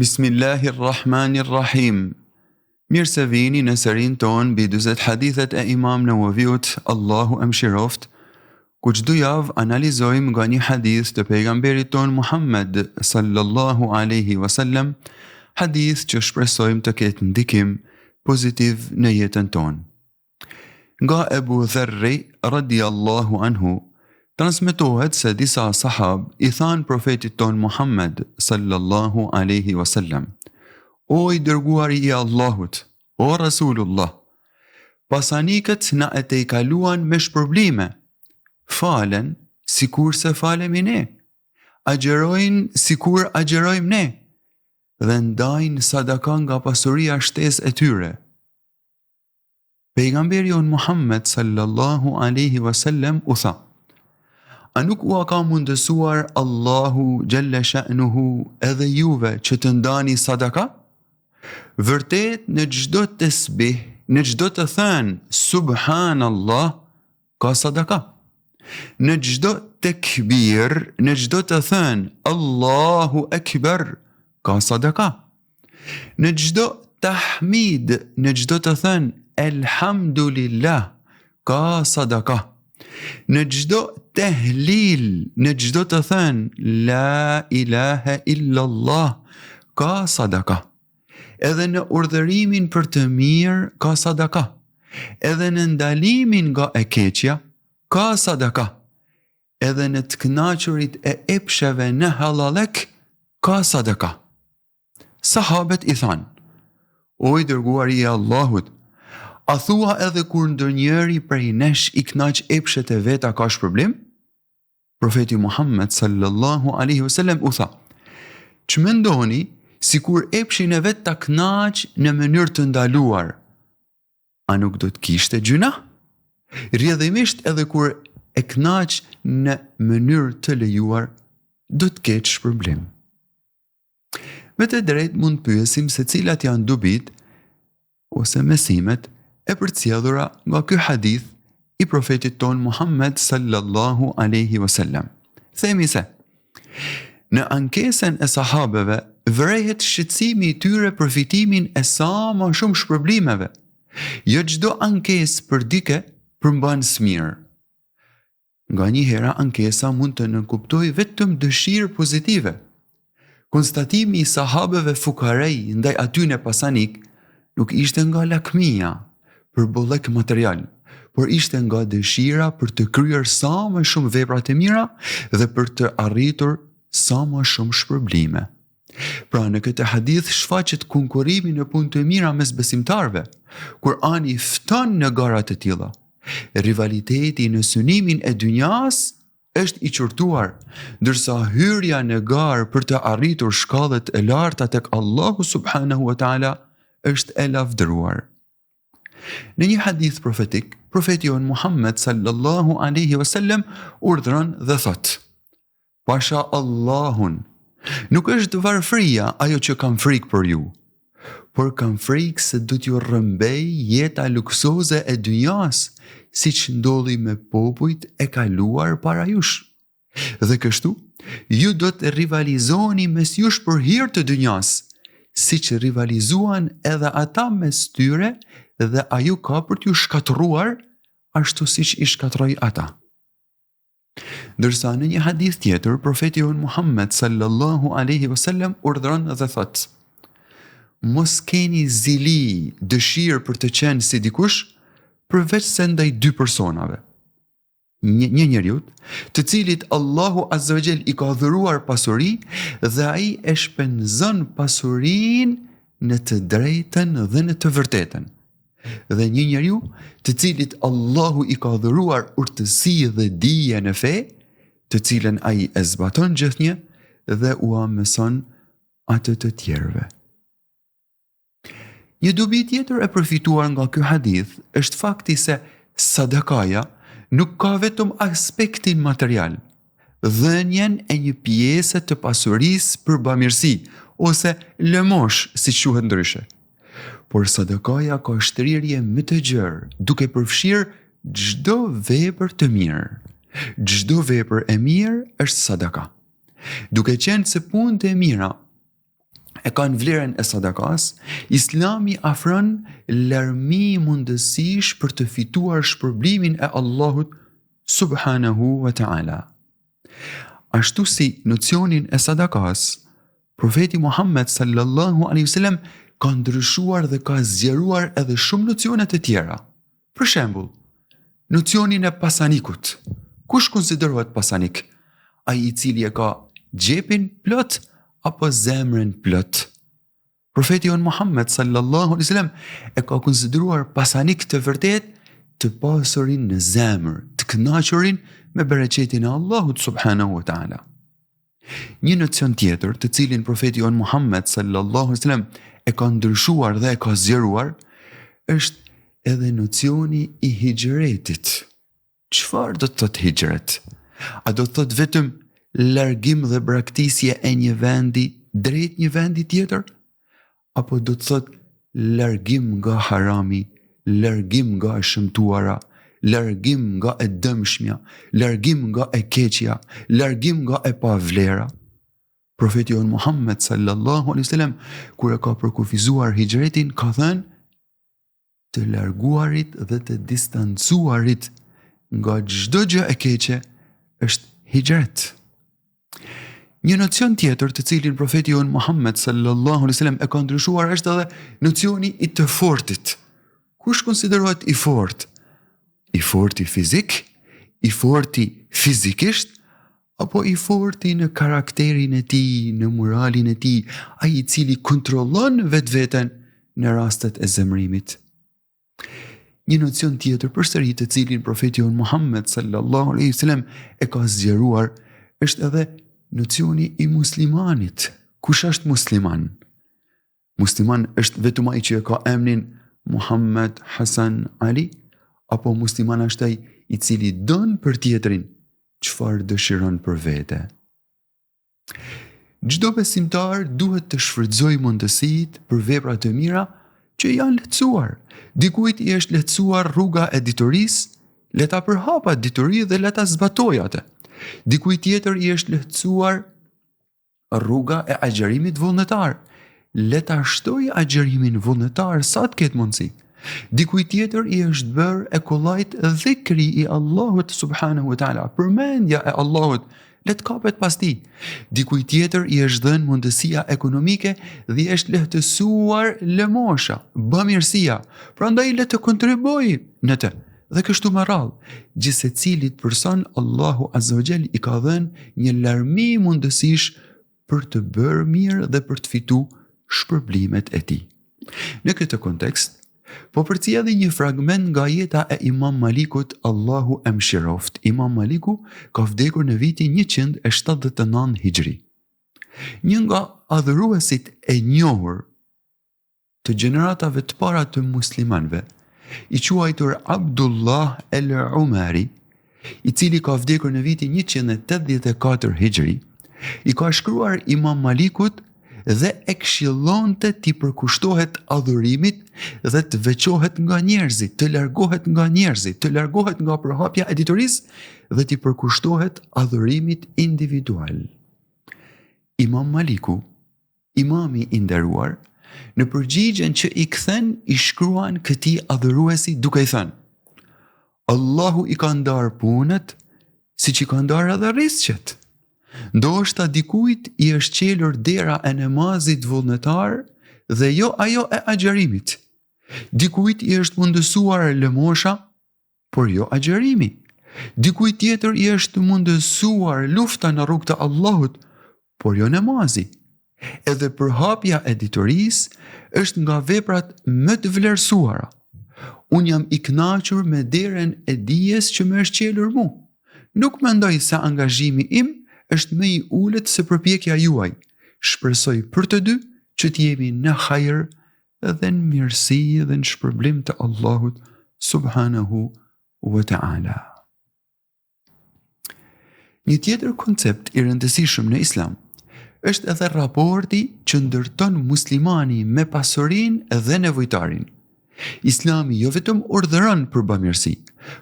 Bismillahirrahmanirrahim. Mirë se vini në serin ton mbi 40 hadithet e Imam Nawaviut, Allahu e mëshiroft, ku çdo javë analizojmë nga një hadith të pejgamberit ton Muhammed sallallahu alaihi wasallam, hadith që shpresojmë të ketë ndikim pozitiv në jetën tonë. Nga Ebu Dharri radiallahu anhu transmetohet se disa sahab i thanë profetit ton Muhammed sallallahu alaihi wasallam: O i dërguari i Allahut, o Rasulullah, pasanikët na e te i kaluan me shpërblime, falen sikur se falemi ne, agjerojnë sikur agjerojmë ne, dhe ndajnë sadaka nga pasuria shtesë e tyre. Pejgamberi on Muhammed sallallahu alaihi wasallam u tha: A nuk u ka mundësuar Allahu gjelle sha'nuhu edhe juve që të ndani sadaka? Vërtet në çdo tesbih, në çdo të thënë subhanallah, ka sadaka. Në çdo tekbir, në çdo të thënë Allahu akbar, ka sadaka. Në çdo tahmid, në çdo të thënë elhamdulillah, ka sadaka. Në çdo tehlil, në çdo të thënë la ilaha illallah, ka sadaka. Edhe në urdhërimin për të mirë ka sadaka. Edhe në ndalimin nga e keqja ka sadaka. Edhe në të kënaqurit e epsheve në halalek ka sadaka. Sahabet i thanë: O i dërguari i Allahut, a thua edhe kur ndonjëri prej nesh i kënaq epshet e veta ka shpërblim? Profeti Muhammed sallallahu alaihi wasallam u tha: Ç'mendoni sikur epshin e vet ta kënaq në mënyrë të ndaluar, a nuk do të kishte gjuna? Rrjedhimisht edhe kur e kënaq në mënyrë të lejuar, do të ketë shpërblim. Me të drejtë mund të pyesim se cilat janë dobit ose mesimet e përcjellura nga ky hadith i profetit ton Muhammed sallallahu alaihi wasallam. Themi se në ankesën e sahabeve vërehet shqetësimi i tyre për fitimin e sa më shumë shpërblimeve. Jo çdo ankesë për dike përmban smir. Nga një hera ankesa mund të nënkuptoj vetëm dëshirë pozitive. Konstatimi i sahabeve fukarej ndaj atyne pasanik nuk ishte nga lakmia për bollek material, por ishte nga dëshira për të kryer sa më shumë vepra të mira dhe për të arritur sa më shumë shpërblime. Pra në këtë hadith shfaqet konkurrimi në punë të mira mes besimtarve. Kurani fton në gara të tilla. Rivaliteti në synimin e dynjas është i qortuar, ndërsa hyrja në garë për të arritur shkallët e larta tek Allahu subhanahu wa taala është e lavdëruar. Në një hadith profetik, profeti on Muhammed sallallahu alaihi wasallam urdhëron dhe thot: Pasha Allahun, nuk është varfëria ajo që kam frikë për ju, por kam frikë se do t'ju rrëmbej jeta luksoze e dynjas, siç ndodhi me popujt e kaluar para jush. Dhe kështu, ju do të rivalizoni mes jush për hir të dynjas, siç rivalizuan edhe ata mes tyre dhe aju ka për t'ju shkatruar, ashtu siç i shkatroi ata. Ndërsa në një hadith tjetër, profeti on Muhammed sallallahu alaihi wasallam urdhëron dhe thot: Mos keni zili, dëshirë për të qenë si dikush, përveç se ndaj dy personave. Një njeriut, të cilit Allahu azza wa jall i ka dhuruar pasuri dhe ai e shpenzon pasurinë në të drejtën dhe në të vërtetën. Dhe një njeriu, të cilit Allahu i ka dhuruar urtësi dhe dije në fe, të cilën ai e zbaton gjithnjë dhe ua mëson atë të tjerëve. Një dobi tjetër e përfituar nga ky hadith është fakti se sadakaja nuk ka vetëm aspektin material, dhënien e një pjese të pasurisë për bamirësi ose lëmosh, si quhet ndryshe. Por sadakaja ka shtrirje më të gjerë, duke përfshirë çdo vepër të mirë. Çdo vepër e mirë është sadaka. Duke qenë se punët e mira e kanë vlerën e sadakas, Islami afron larmi mundësish për të fituar shpërblimin e Allahut subhanahu wa ta'ala. Ashtu si nocionin e sadakas, profeti Muhammed sallallahu alaihi wasallam ka ndryshuar dhe ka zgjeruar edhe shumë nocione të tjera. Për shembull, nocionin e pasanikut. Kush konsiderohet pasanik? Ai i cili e ka xhepin plot apo zemrën plot? Profeti jon Muhammed sallallahu alaihi wasallam e ka konsideruar pasanik të vërtet të pasurin në zemër, të kënaqurin me bereqetin e Allahut subhanahu wa ta'ala. Një nocion tjetër të cilin profeti jon Muhammed sallallahu alaihi wasallam e ka ndryshuar dhe e ka zgjeruar është edhe nocioni i hijretit. Çfarë do të thotë hijret? A do të thotë vetëm largim dhe braktisje e një vendi drejt një vendi tjetër? Apo do të thotë largim nga harami, largim nga e shëmtuara, largim nga e dëmshmja, largim nga e keqja, largim nga e pavlera? Profeti jon Muhammed sallallahu alaihi wasallam kur e ka përkufizuar hijretin ka thënë të larguarit dhe të distancuarit nga çdo gjë e keqe është hijret. Një nocion tjetër të cilin profeti jon Muhammed sallallahu alaihi wasallam e ka ndryshuar është edhe nocioni i të fortit. Kush konsiderohet i fort? I forti fizik, i forti fizikisht, apo i forti në karakterin e tij, në moralin e tij, ai i cili kontrollon vetveten në rastet e zemrimit? Një nocion tjetër përsëri të cilin profeti jon Muhammed sallallahu alaihi wasallam e ka zgjeruar është edhe nocioni i muslimanit. Kush është musliman? Musliman është vetëm ai që ka emrin Muhammed, Hasan, Ali, apo musliman është ai i cili don për tjetrin çfarë dëshiron për vete? Çdo besimtar duhet të shfrytëzojë mundësitë për vepra të mira që janë lehtësuar. Dikujt i është lehtësuar rruga e ditorisë, le ta përhap atë ditori dhe le ta zbatojë atë. Dikujt tjetër i është lehtësuar rruga e agjerimit vullnetar, le ta shtojë agjerimin vullnetar sa të ketë mundësi. Dikujt tjetër i është bërë e kollajt dhikri i Allahut subhanahu wa ta'ala, përmendja e Allahut, le të kapet pas tij. Dikujt tjetër i është dhënë mundësia ekonomike dhe i është lehtësuar lëmosha, bamirësia, prandaj le të kontribuojë në të. Dhe kështu me radhë, gjithsecilit person Allahu azza wa jall i ka dhënë një larmi mundësish për të bërë mirë dhe për të fituar shpërblimet e tij. Në këtë kontekst, po përcija dhe një fragment nga jeta e Imam Malikut, Allahu e mëshiroft. Imam Maliku ka vdekur në vitin 179 Hijri. Një nga adhuruesit e njohur të gjeneratave të para të muslimanve, i quajtur Abdullah el-Umari, i cili ka vdekur në vitin 184 Hijri, i ka shkruar Imam Malikut dhe e këshillonte t'i përkushtohet adhurimit dhe të veçohet nga njerëzit, të largohet nga njerëzit, të largohet nga përhapja e ditorisë dhe t'i përkushtohet adhurimit individual. Imam Maliku, imami i nderuar, në përgjigjen që i kthen i shkruan këtij adhuruesi duke i thënë: Allahu i ka ndarë punët siç i ka ndarë edhe rrisqet. Ndoshta dikujt i është qelur dera e namazit vullnetar dhe jo ajo e agjerimit. Dikujt i është mundësuar lëmosha, por jo agjerimi. Dikujt tjetër i është mundësuar lufta në rrugt të Allahut, por jo namazi. Edhe përhapja e ditorisë është nga veprat më të vlerësuara. Unë jam i kënaqur me derën e dijes që më është qelur mu. Nuk mendoj se angazhimi im është më i ulët se përpjekja juaj. Shpresoj për të dy që t'jemi në hajër dhe në mirësi dhe në shpërblim të Allahut subhanahu wa ta'ala. Një tjetër koncept i rëndësishëm në Islam është edhe raporti që ndërton muslimani me pasurinë dhe nevojtarin. Islami jo vetëm urdhëron për bamirësi,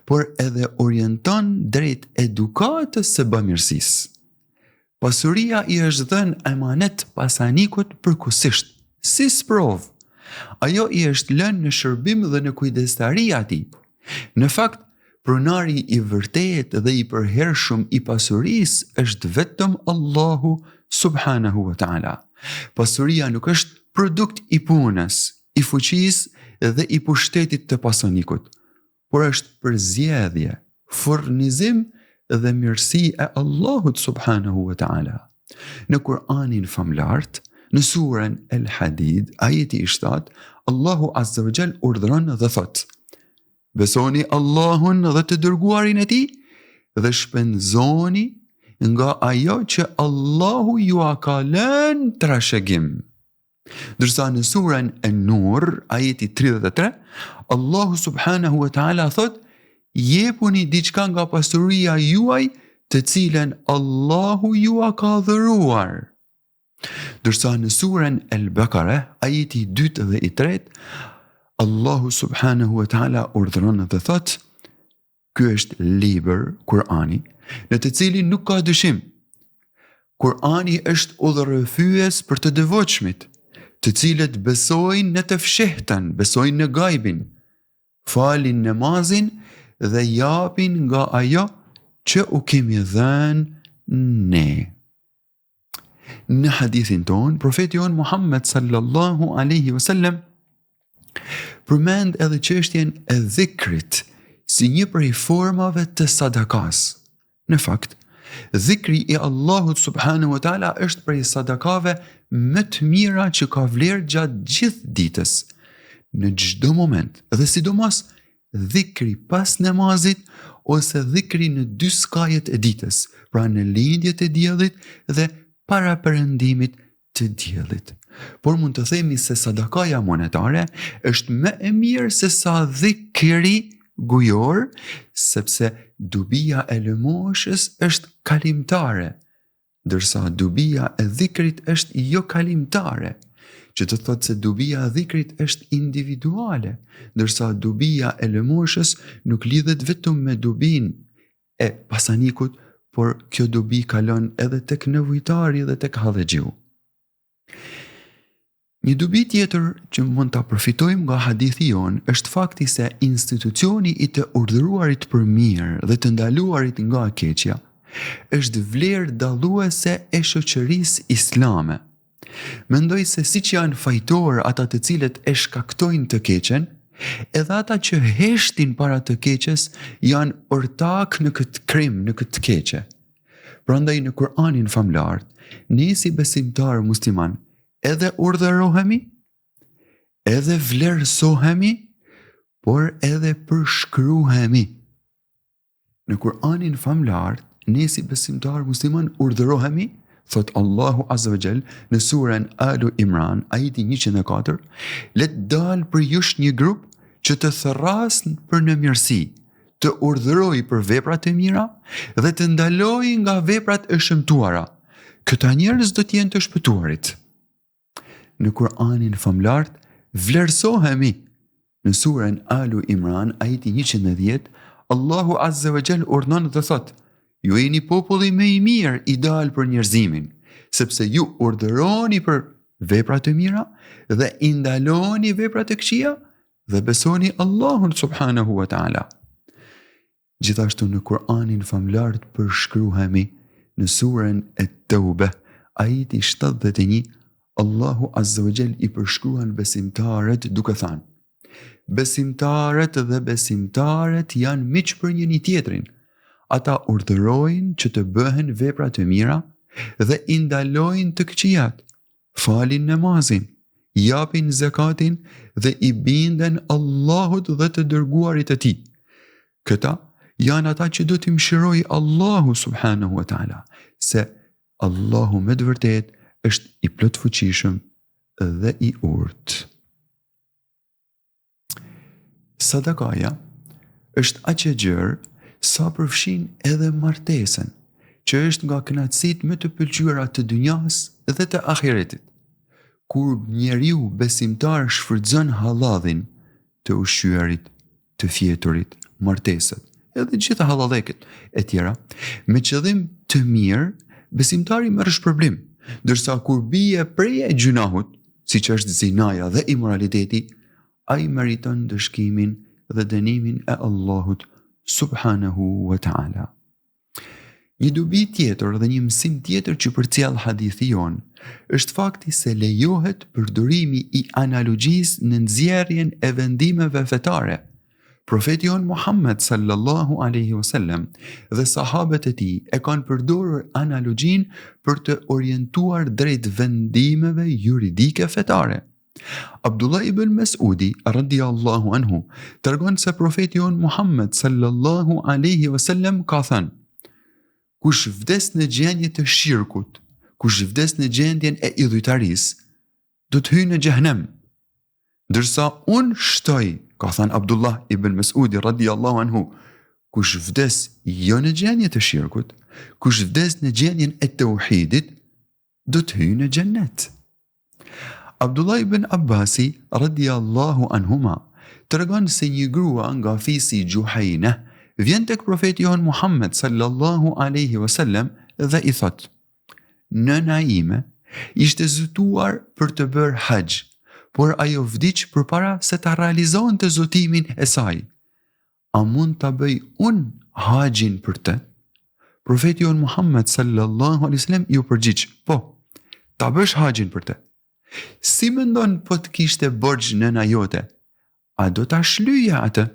por edhe orienton drejt edukatës së bamirësisë. Pasuria i është dhënë emanet pasanikut përkusisht, si sprov. Ajo i është lënë në shërbim dhe në kujdestari atij. Në fakt, pronari i vërtet dhe i përhershëm i pasurisë është vetëm Allahu subhanahu wa ta'ala. Pasuria nuk është produkt i punës, i fuqisë dhe i pushtetit të pasanikut, por është përzgjedhje, furnizim dhe mirësi e Allahut subhanahu wa ta'ala. Në Kur'anin famlart, në surën El Hadid, ajeti 7, Allahu azza wa jall urdhëron dhe thot: besoni Allahun dhe të dërguarin e tij dhe shpenzoni nga ajo që Allahu ju a ka lënë trashëgim. Dërsa në surën An-Nur, ajeti 33, Allahu subhanahu wa ta'ala thot: jepuni diçka nga pasuria juaj të cilën Allahu ju a ka dhëruar. Dërsa në surën Al-Baqara, ajeti 2 dhe i 3, Allahu subhanahu wa ta'ala urdhëron dhe thot: ky është libër, Kur'ani, në të cilin nuk ka dyshim. Kur'ani është udhërrëfyes për të devotshmit, të cilët besojnë në të fshehtën, besojnë në gajbin, falin namazin dhe japin nga ajo që u kemi dhënë ne. Në hadithin ton, profeti jon Muhammed sallallahu alaihi wasallam përmend edhe çështjen e dhikrit si një prej formave të sadakas. Në fakt, dhikri i Allahut subhanahu wa ta'ala është prej sadakave më të mira që ka vlerë gjatë gjithë ditës, në çdo moment, dhe sidomos dhikri pas namazit ose dhikri në 2 skajet e ditës, pra në lindjet e diellit dhe para perëndimit të diellit. Por mund të themi se sadakaja monetare është më e mirë se sa dhikri gujor, sepse dubia e lëmoshës është kalimtare, ndërsa dubia e dhikrit është jo kalimtare, që të thotë se dubia e dhikrit është individuale, ndërsa dubia e lëmoshës nuk lidhet vetëm me dubin e pasanikut, por kjo dobi kalon edhe tek nevojtari dhe tek hallexhiu. Një dobi tjetër që mund ta përfitojmë nga hadithi jon është fakti se institucioni i të urdhëruarit për mirë dhe të ndaluarit nga keqja është vlerë dalluese e shoqërisë islame. Mendoj se siç janë fajtor ata të cilët e shkaktojnë të keqen, edhe ata që heshtin para të keqes janë ortak në këtë krim, në këtë keqe. Prandaj në Kur'anin famlar, ne si besimtar musliman edhe urdhërohemi, edhe vlerësohemi, por edhe përshkruhemi. Në Kur'anin famlar, ne si besimtar musliman urdhërohemi, thot Allahu azza wa jall në surën Alu Imran, ajeti 104, let dal për jush një grup që të thërrasnë për në mirësi, të urdhëroj për veprat e mira dhe të ndaloj nga veprat e shëmtuara. Këta njerëz do të jenë të shpëtuarit. Në Kur'anin famlar vlerësohemi. Në surën Alu Imran, ajeti 110, Allahu azza wa jall urdhon dhe thot: ju jeni populli më i mirë i dal për njerëzimin, sepse ju urdhëroni për veprat e mira dhe i ndaloni veprat e këqija dhe besoni Allahun subhanahu wa ta'ala. Gjithashtu në Kur'anin famlar përshkruhemi në surën At-Taubah, ajeti 71, Allahu azza wa jall i përshkruan besimtarët duke thënë: besimtarët dhe besimtarët janë miq për njëri tjetrin. Ata urdhërojnë që të bëhen vepra të mira dhe i ndalojnë të këqijat, falin namazin, japin zakatin dhe i binden Allahut dhe të dërguarit e tij. Këta janë ata që do t'i mëshirojë Allahu subhanahu wa ta'ala, se Allahu me të vërtet është i plot fuqishëm dhe i urtë. Sadakaja është aq e gjerë sa përfshin edhe martesën, që është nga kënaqësitë më të pëlqyera të dynjas dhe të ahiretit. Kur njeriu besimtar shfrytëzon halladhin të ushqyerit, të fjeturit, martesat, edhe gjitha halladheket e tjera, me qëllim të mirë, besimtari merr shpërblim, ndërsa kur bie prej e gjunahut, siç është zinaja dhe imoraliteti, ai meriton dëshkimin dhe dënimin e Allahut subhanahu wa ta'ala. Një dobi tjetër dhe një mësim tjetër që përcjell hadithi jon është fakti se lejohet përdorimi i analogjisë në nxjerrjen e vendimeve fetare. Profeti jon Muhammed sallallahu alaihi wasallam dhe sahabët e tij e kanë përdorur analogjinë për të orientuar drejt vendimeve juridike fetare. Abdullah ibn Mas'udi radhiyallahu anhu tregon se profeti jon Muhammed sallallahu alaihi wasallam ka thënë: kush vdes në gjendje të shirkut, kush vdes në gjendjen e idhujtarisë, do të hyjë në xhehenem. Ndërsa unë shtoj, ka thënë Abdullah ibn Mas'udi radhiyallahu anhu, kush vdes jo në gjendje të shirkut, kush vdes në gjendjen e tauhidit, do të hyjë në xhennet. Abdullah ibn Abbasi radhiyallahu anhuma tregon se një grua nga fisi Juhayna vjen tek profeti jon Muhammed sallallahu alaihi wasallam dhe i thot: nëna ime ishte zëtuar për të bërë hax, por ajo vdiq përpara se ta realizonte zotimin e saj. A mund ta bëj unë haxhin për të? Profeti jon Muhammed sallallahu alaihi wasallam ju përgjigj: po, ta bësh haxhin për të. Si mendon po të kishte borxh nëna jote? A do ta shlyje atë?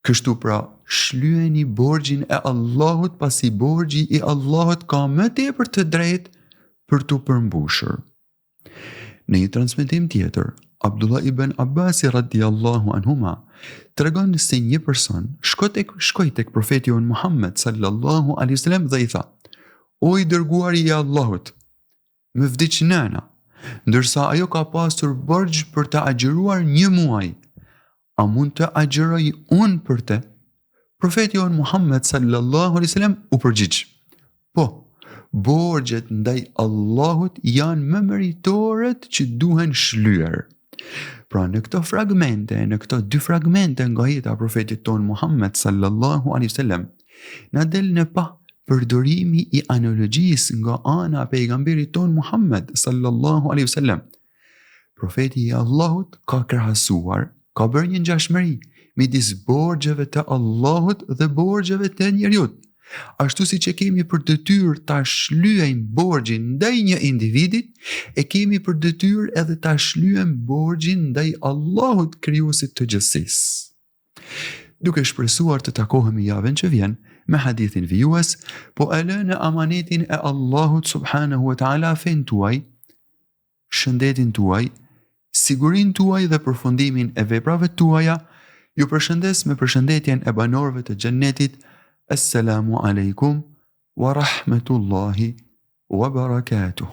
Kështu pra, shlyeni borxhin e Allahut, pasi borxhi i Allahut ka më tepër të drejtë për t'u përmbushur. Në një transmetim tjetër, Abdullah ibn Abbasi radhiyallahu anhuma tregon se një person shkoi tek profeti jon Muhammed sallallahu alaihi wasallam dhe i tha: o i dërguari i Allahut, më vdiq nëna, ndërsa ajo ka pasur borxh për të agjëruar 1 muaj. A mund të agjëroj unë për të? Profeti jon Muhammed sallallahu alaihi wasallam u përgjigj: po, borxhet ndaj Allahut janë më meritoret që duhen shlyer. Pra në këto fragmente, në këto 2 fragmente nga jeta profetit ton Muhammed sallallahu alaihi wasallam, na del në pa përdorimi i analogjisë nga ana e pejgamberit ton Muhammed sallallahu alaihi wasallam. Profeti i Allahut ka krahasuar, ka bërë një ngjashmëri midis borxheve të Allahut dhe borxheve të njerëzit. Ashtu siç e kemi për detyrë ta shlyejmë borxhin ndaj një individi, e kemi për detyrë edhe ta shlyejmë borxhin ndaj Allahut, krijuesit të gjithësisë. Duke shpresuar të takohemi javën që vjen me hadithin vijues, po e lënë amanetin e Allahut subhanahu wa ta'ala fen tuaj, shëndetin tuaj, sigurin tuaj dhe përfundimin e veprave tuaja. Ju përshëndes me përshëndetjen e banorëve të xhennetit. Assalamu alaikum wa rahmetullahi wa barakatuh.